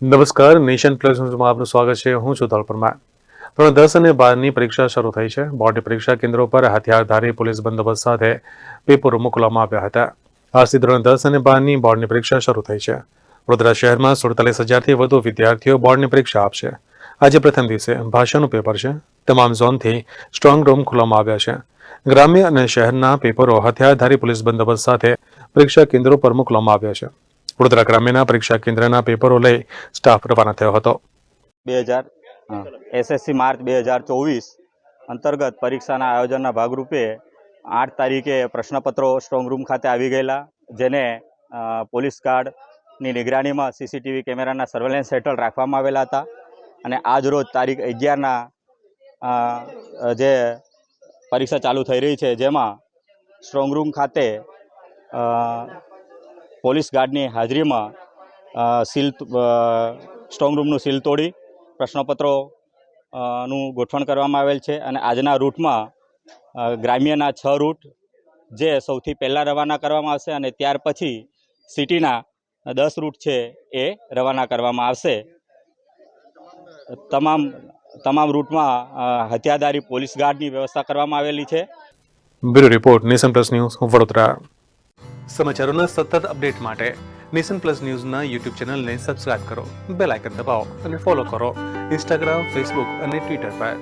નમસ્કાર, nation plus ન્યૂઝમાં આપનું સ્વાગત છે. હું છું ધોલ પરમાર. ધોરણ 10 અને 12ની પરીક્ષા શરૂ થઈ છે. બોર્ડની પરીક્ષા કેન્દ્રો પર હથિયારધારી પોલીસ બંદોબસ્ત સાથે પેપરો મોકલવામાં આવ્યા હતા. આજથી ધોરણ 10 અને 12ની બોર્ડની પરીક્ષા શરૂ થઈ છે. વડોદરા શહેરમાં 47,000થી વધુ વિદ્યાર્થીઓ બોર્ડની પરીક્ષા આપશે. આજે પ્રથમ દિવસે ભાષાનું પેપર છે. તમામ ઝોનથી સ્ટ્રોંગ રૂમ ખોલવામાં આવ્યા છે. ગ્રામ્ય અને શહેરના પેપરો હથિયારધારી પોલીસ બંદોબસ્ત સાથે પરીક્ષા કેન્દ્રો પર મોકલવામાં આવ્યા છે. વડોદરા ગ્રામ્યના પરીક્ષા કેન્દ્રના પેપરો લઈ સ્ટાફ રવાના થયો હતો. 2000 SSC માર્ચ 2024 અંતર્ગત પરીક્ષાના આયોજનના ભાગરૂપે 8 તારીખે પ્રશ્નપત્રો સ્ટ્રોંગ રૂમ ખાતે આવી ગયેલા, જેને પોલીસ ગાર્ડની નિગરાનીમાં સીસીટીવી કેમેરાના સર્વેલન્સ હેઠળ રાખવામાં આવેલા હતા. અને આજ રોજ તારીખ 11ના જે પરીક્ષા ચાલુ થઈ રહી છે, જેમાં સ્ટ્રોંગ રૂમ ખાતે પોલીસ ગાર્ડની હાજરીમાં સ્ટ્રોંગ રૂમનું સીલ તોડી પ્રશ્નપત્રો નું ગોઠવણ કરવામાં આવેલ છે. અને આજના રૂટમાં ગ્રામ્યના 6 રૂટ જે સૌથી પહેલાં રવાના કરવામાં આવશે, અને ત્યાર પછી સિટીના 10 રૂટ છે એ રવાના કરવામાં આવશે. તમામ રૂટમાં હથિયારધારી પોલીસ ગાર્ડની વ્યવસ્થા કરવામાં આવેલી છે. Bureau report, Nation Plus News, Vadodara. સમાચારોના સતત અપડેટ માટે નેશન પ્લસ ન્યૂઝના યુટ્યુબ ચેનલને સબસ્ક્રાઇબ કરો, બેલ આઇકન દબાવો અને ફોલો કરો ઇન્સ્ટાગ્રામ, ફેસબુક અને ટ્વિટર પર.